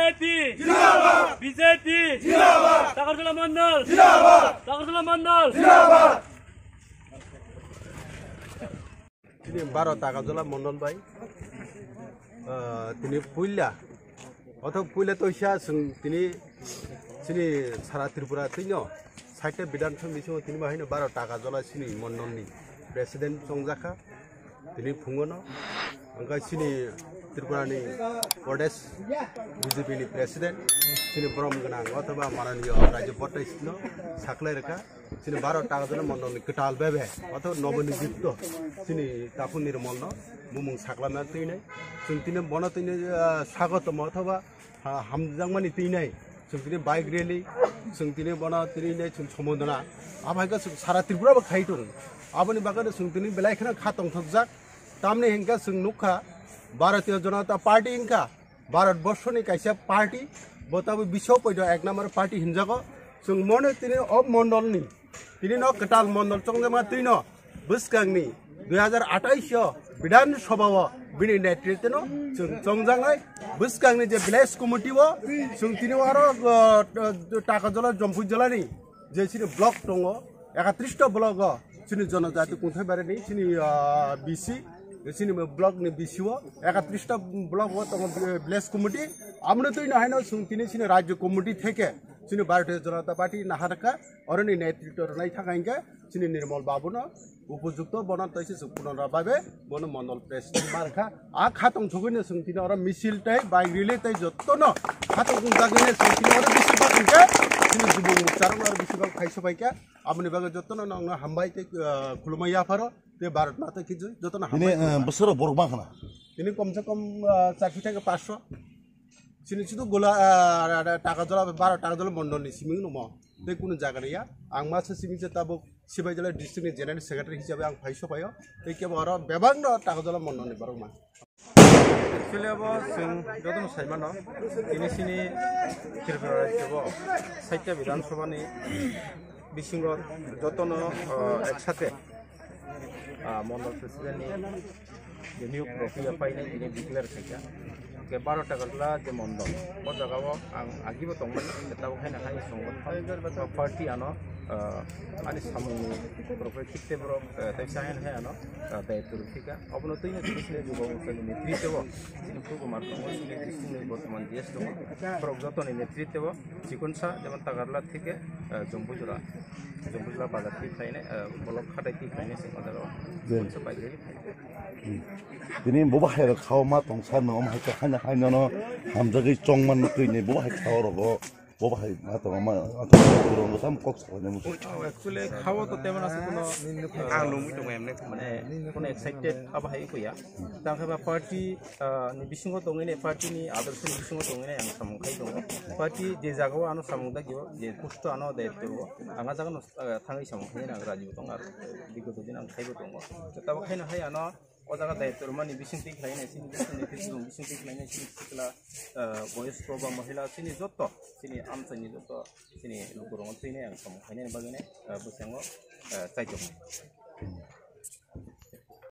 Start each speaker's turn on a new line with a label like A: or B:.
A: BJP জিন্দাবাদ BJP জিন্দাবাদ টাকারতলা মণ্ডল জিন্দাবাদ টাকারতলা মণ্ডল জিন্দাবাদ
B: তিনি 12 টাকারতলা মণ্ডল ভাই তিনি পুইলা অথবা পুইলা তৈসা তিনি তিনি সারা ত্রিপুরা তিনিও 60টা বিধানসভা মিছিল তিনি বাহিনী 12 টাকারতলা সিনি মণ্ডলनि প্রেসিডেন্ট সংजाखा তিনি ফুंगनो ओंखाय सिनि त्रिपुरानि प्रदेश बीजेपीनि प्रेसिडेंट सिनि ब्रह्म गोनां अथवा माननीय राज्य पट्टायसिनो साख्लाय रेखा सिनि 12 टाकारतला मण्डलनि कटाल बेबे अथवा नवनियुक्त सिनि तापु निर्मलनो मुमुं साख्लाना तैनाय जों तिनि बना तैनाय स्वागतम अथवा हामजांमानि तैनाय जों तिनि बाइक रैली जों तिनि बना तैनाय जों समोदना आबायगा सारा त्रिपुराबो खायदों आबनि बागै जों तिनि बेलायखना खातं थकजाक तामने हिंका जों नुखा भारतीय जनता पार्टी हिंका भारत वर्षनि कायसा पार्टी बताबो बिसव पैदो एक नम्बर पार्टी हिंजागो जों मने तिनि अब मण्डलनि तिनि न कटाल मण्डल चंगमा तिनो बसकांनि 2028 विधानसभाव बिनि नेतृत्वनो जों चंजाङै बसकांनि जे विलेज कमिटिव जों तिनि आरो टाकारतला जम्पुजलानि जे सिनि ब्लक दङ 31 ब्लक सिनि जनजाति खुंथायबारिनि सिनि बिसि सिनि ब्लक नि बिसिओ 31 ब्लक दङ विलेज कमिटि आमनो तैनो हायनो जों तिनि सिनि राज्य कमिटि थेके सिनि भारतीय जनता पार्टी नाहारका अरनि नेतृत्व रनाय थाखायके सिनि निर्मल बाबुनो उपयुक्त बना तैसे सुपुनरा बाबे बनो मण्डल प्रेसिडेंट मारखा आ खातं छगैनो जों तिनि अर मिसिल तै बाइक रिले तै जत्तनो खातं जागैनो जों तिनि अर बिसिबा खंके सिनि जुबु मुचारन अर बिसिबा खायसबायका आमनि बागै जत्तनो नंनो हामबाय तै खुलुमाय आफारो ते भारत माता कि जत्तनो हामबाय
C: बोसोर बरमा खाना
B: तिनि कम से कम 4 থেকে 500 सिनि सिदु गोला टाकारतला 12 टाकारतला मण्डलनि सिमिं नम ते कुनु जागा गैया आं मासे सिमिं जे ताबो सिबायजला डिस्ट्रिक्टनि जेनेरेल सेक्रेटारि हिसाबै आं फायसबायो ते केबो बेबांग टाकारतला मण्डलनि बारमा
D: एक्चुअली अब जों जतन साइमानो तिनि सिनि त्रिपुरा राज्यबो 60टा विधानसभानि बिसिंग जतन एकसाथे मण्डल प्रेसिडेंटनि जे नियोग प्रक्रिया पाइनाय दिनै डिक्लेयार खायजा के 12 टाकारतला जे मण्डल ओ जागाव आं आगिबो दंमोन ताबो खायना खाय संगठन पार्टी आनो आनि सामुनि प्रक्रिया खिते ब्रक तैसायन है आनो दायित्व फिका अबनो तैनो दिसले जुगो मुसनि नेतृत्व सिनि कुमार दङ सिनि बर्तमान देश दङ प्रक जतन नेतृत्व जिकुनसा जेमन टाकारतला থেকে जम्बुजला बाजार थि खायने ब्लक खाटाय थि खायने सिङाव जागाव जोंसो बायग्रि
C: दिनै बबा हाय खाव मा तंसा न मा हाय खाना खायनो हामजागै चंमान कइने बबा हाय खाव रगो बबा हाय मा तो मा रंग साम कक सने मु
D: एक्चुअली खाव तो तेमन आसे कोनो आं लुमि दङ एमने माने कोनो एक्साइटेड आबा हाय कइया तांखा पार्टी नि बिसिङाव दङैने पार्टीनि आदर्श बिसिङाव दङैने आं सामखाय दङ पार्टी जे जागाव आनो सामदा गियो जे पुष्ट आनो दायित्व आंगा जागानो थाङै सामखाय आं राजिबो दङ आरो बिगत दिन आं खायबो दङ ताबो खायना हाय आनो अजागा दायित्व माने बिसिंति खायनाय सिनि बिसिंति खायनाय सिनि सिकला बयस्क बा महिला सिनि जत्त सिनि आमसानि जत्त सिनि लुगुरंग थैनाय आं सामखायनाय बागैने बोसाङाव चाइदों